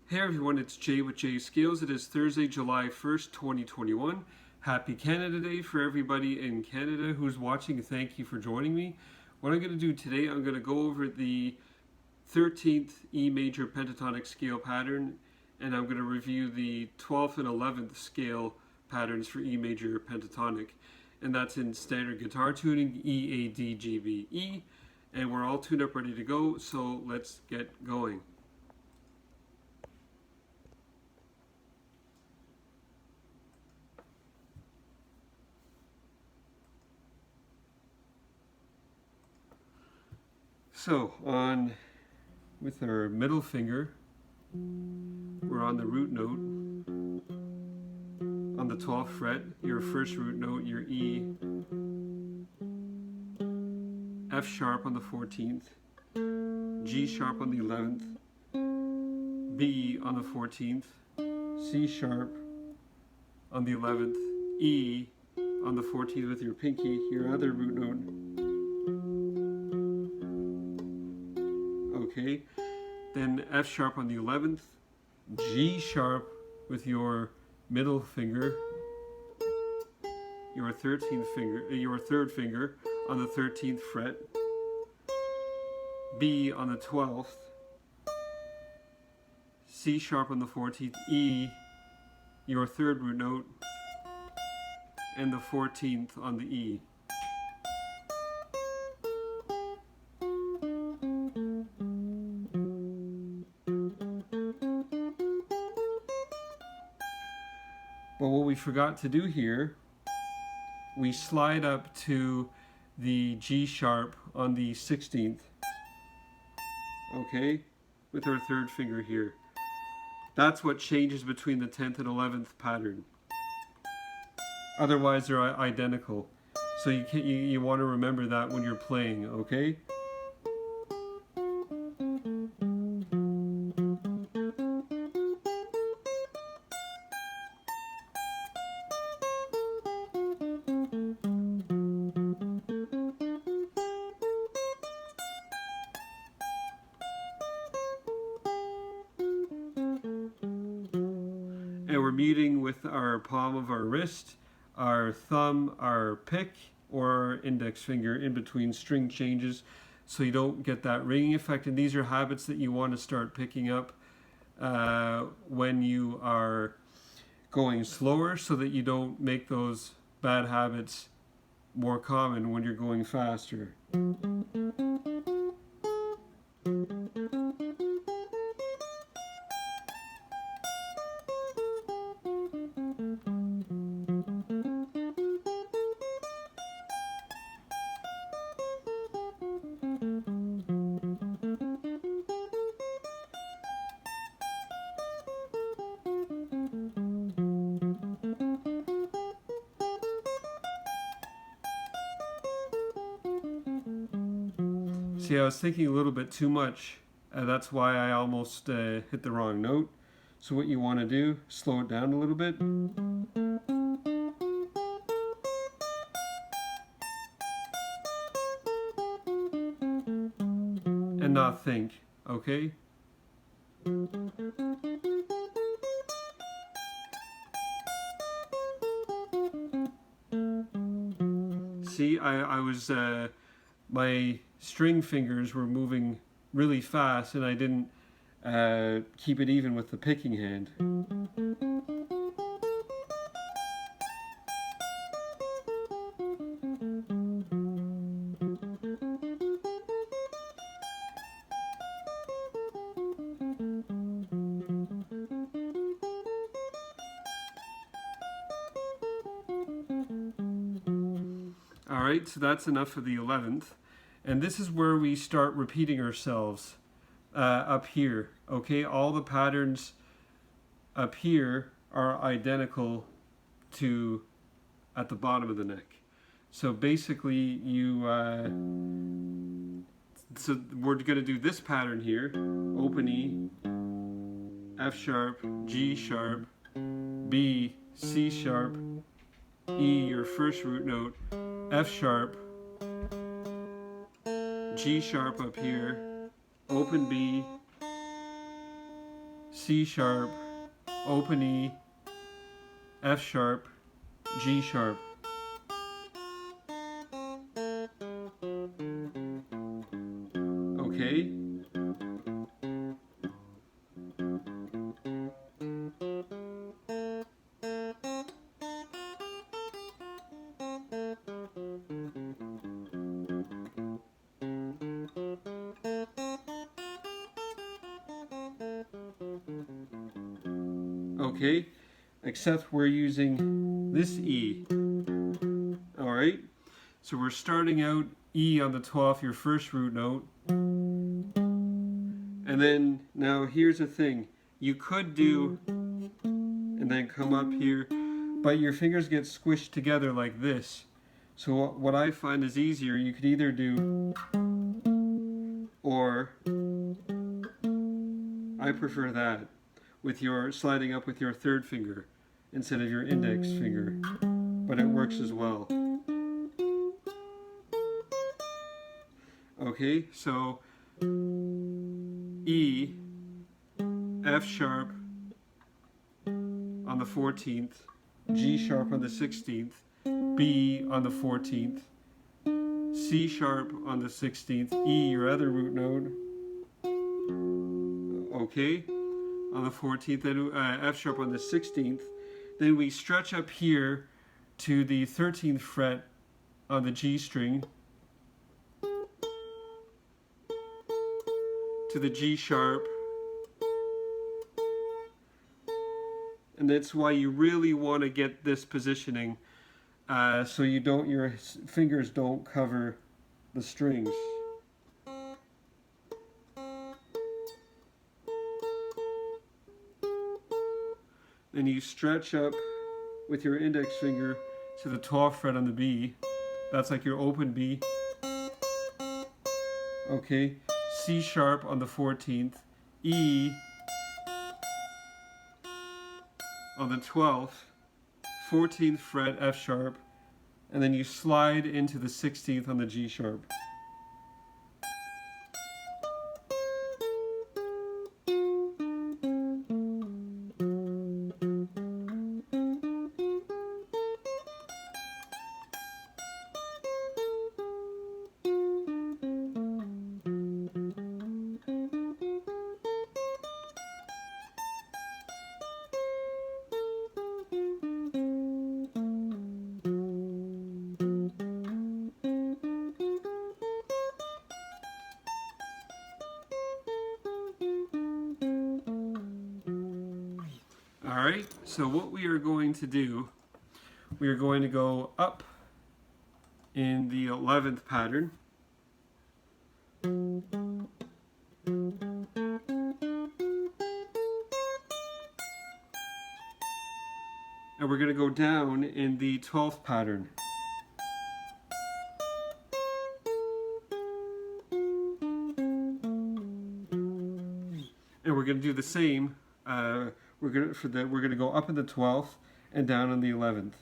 Hey everyone, it's Jay with Jay Scales. It is Thursday, July 1st, 2021. Happy Canada Day for everybody in Canada who's watching. Thank you for joining me. What I'm going to do today, I'm going to go over the 13th E major pentatonic scale pattern, and I'm going to review the 12th and 11th scale patterns for E major pentatonic. And that's in standard guitar tuning, E, A, D, G, B, E. And we're all tuned up, ready to go, so let's get going. So, with our middle finger, we're on the root note, on the 12th fret, your first root note, your E, F sharp on the 14th, G sharp on the 11th, B on the 14th, C sharp on the 11th, E on the 14th with your pinky, your other root note. Okay, then F sharp on the 11th, G sharp with your middle finger, your 13th finger, your third finger on the 13th fret, B on the 12th, C sharp on the 14th, E, your third root note, and the 14th on the E. But what we forgot to do here, we slide up to the G sharp on the 16th, okay, with our third finger here. That's what changes between the 10th and 11th pattern. Otherwise they're identical. So you want to remember that when you're playing, okay? And we're muting with our palm of our wrist, our thumb, our pick, or our index finger in between string changes, so you don't get that ringing effect. And these are habits that you want to start picking up when you are going slower, so that you don't make those bad habits more common when you're going faster. See, I was thinking a little bit too much. That's why I almost hit the wrong note. So what you want to do, slow it down a little bit. And not think, okay? See, I was, my string fingers were moving really fast, and I didn't keep it even with the picking hand. Alright, so that's enough for the 11th. And this is where we start repeating ourselves up here, okay? All the patterns up here are identical to at the bottom of the neck. So basically so we're going to do this pattern here, open E, F sharp, G sharp, B, C sharp, E, your first root note, F sharp, G sharp up here, open B, C sharp, open E, F sharp, G sharp. Okay. Okay, except we're using this E. Alright, so we're starting out E on the 12th, your first root note. And then, now here's the thing. You could do, and then come up here, but your fingers get squished together like this. So what I find is easier, you could either do, or, I prefer that, with your sliding up with your third finger instead of your index finger, but it works as well. Okay, so E, F sharp on the 14th, G sharp on the 16th, B on the 14th, C sharp on the 16th, E, your other root note, okay, on the 14th, then F sharp on the 16th. Then we stretch up here to the 13th fret on the G string, to the G sharp, and that's why you really want to get this positioning so you don't, your fingers don't cover the strings. Then you stretch up with your index finger to the 12th fret on the B. That's like your open B. Okay, C sharp on the 14th, E on the 12th, 14th fret F sharp, and then you slide into the 16th on the G sharp. Alright, so what we are going to do, we are going to go up in the 11th pattern. And we're going to go down in the 12th pattern. And we're going to do the same. We're going to go up in the 12th and down in the 11th.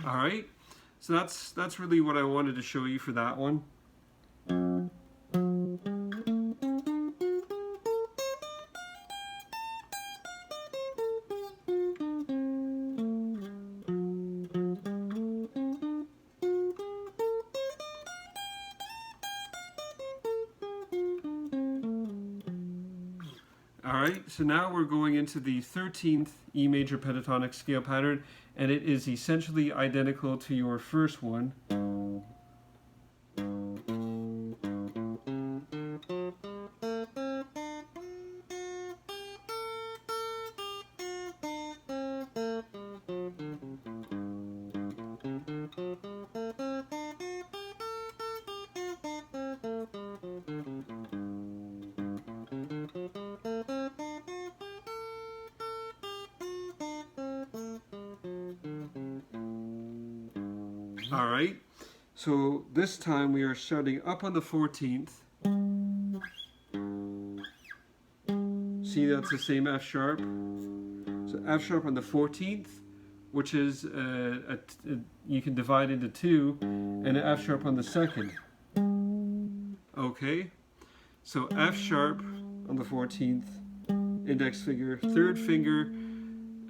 All right, so that's really what I wanted to show you for that one. Alright, so now we're going into the 13th E major pentatonic scale pattern, and it is essentially identical to your first one. Alright, so this time we are starting up on the 14th. See, that's the same F sharp. So F sharp on the 14th, which is you can divide into two, and an F sharp on the second. Okay, so F sharp on the 14th, index finger, third finger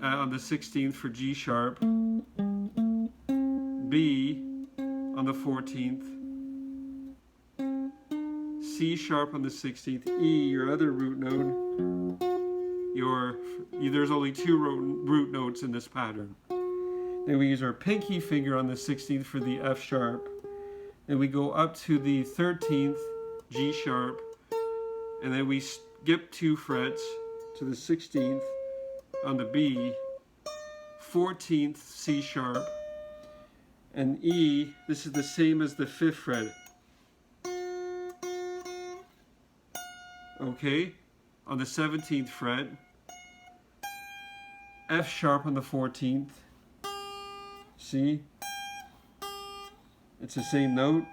on the 16th for G sharp, B on the 14th, C sharp on the 16th, E, your other root node. There's only two root notes in this pattern. Then we use our pinky finger on the 16th for the F sharp. Then we go up to the 13th, G sharp, and then we skip 2 frets to the 16th on the B, 14th, C sharp, and E, this is the same as the 5th fret. Okay, on the 17th fret, F sharp on the 14th, see, it's the same note,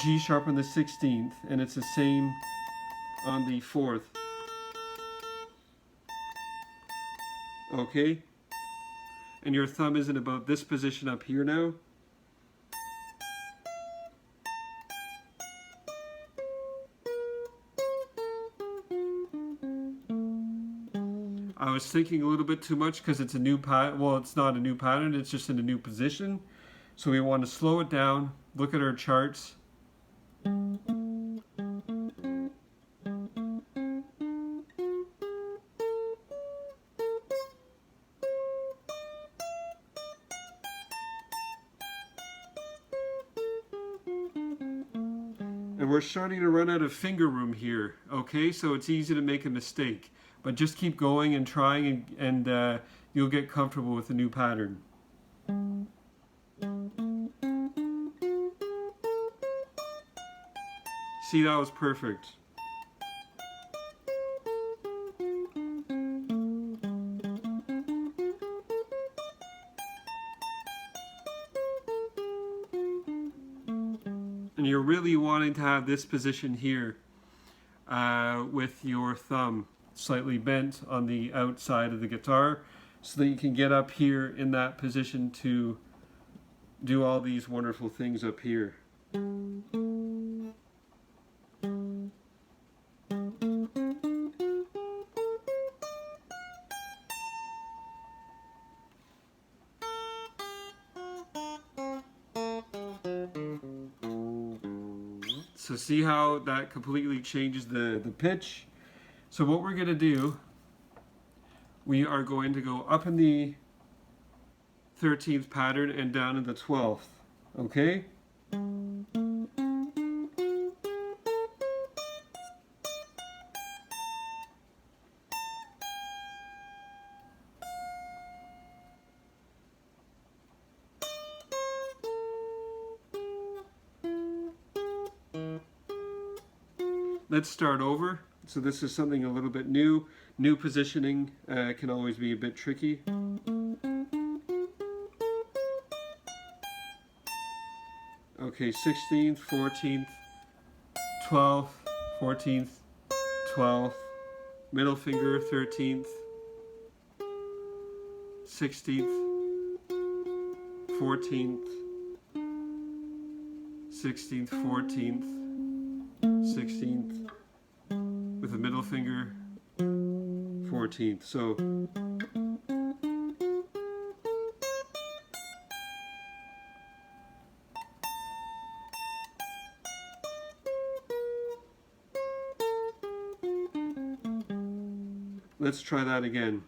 G sharp on the 16th, and it's the same on the 4th. Okay, and your thumb is in about this position up here now. I was thinking a little bit too much because it's a new pattern. Well, it's not a new pattern, it's just in a new position. So we want to slow it down, look at our charts. And we're starting to run out of finger room here, okay? So it's easy to make a mistake. But just keep going and trying, and you'll get comfortable with the new pattern. See, that was perfect. And you're really wanting to have this position here with your thumb slightly bent on the outside of the guitar so that you can get up here in that position to do all these wonderful things up here. So see how that completely changes the pitch? So what we're going to do, we are going to go up in the 13th pattern and down in the 12th, okay? Let's start over. So this is something a little bit new. New positioning can always be a bit tricky. Okay, 16th, 14th, 12th, 14th, 12th, middle finger, 13th, 16th, 14th, 16th, 14th, 16th, with the middle finger, 14th. So let's try that again.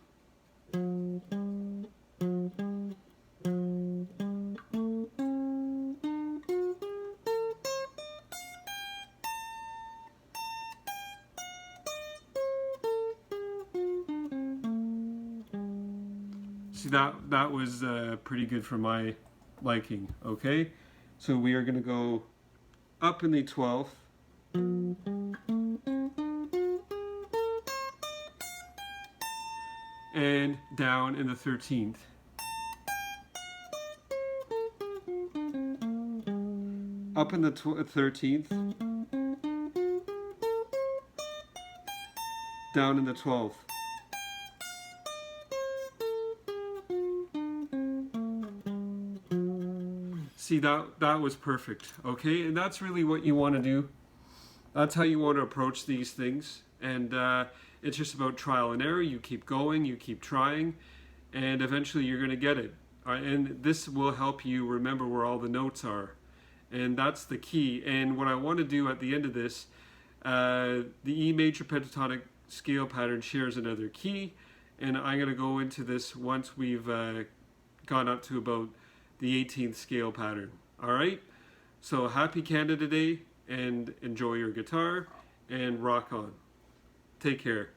See, that was pretty good for my liking, okay? So we are going to go up in the 12th, and down in the 13th. Up in the 13th, down in the 12th. See, that was perfect, okay? And that's really what you want to do. That's how you want to approach these things. And it's just about trial and error. You keep going, you keep trying, and eventually you're going to get it. And this will help you remember where all the notes are. And that's the key. And what I want to do at the end of this, the E major pentatonic scale pattern shares another key. And I'm going to go into this once we've gone up to about the 18th scale pattern. All right? So happy Canada Day, and enjoy your guitar, and rock on. Take care.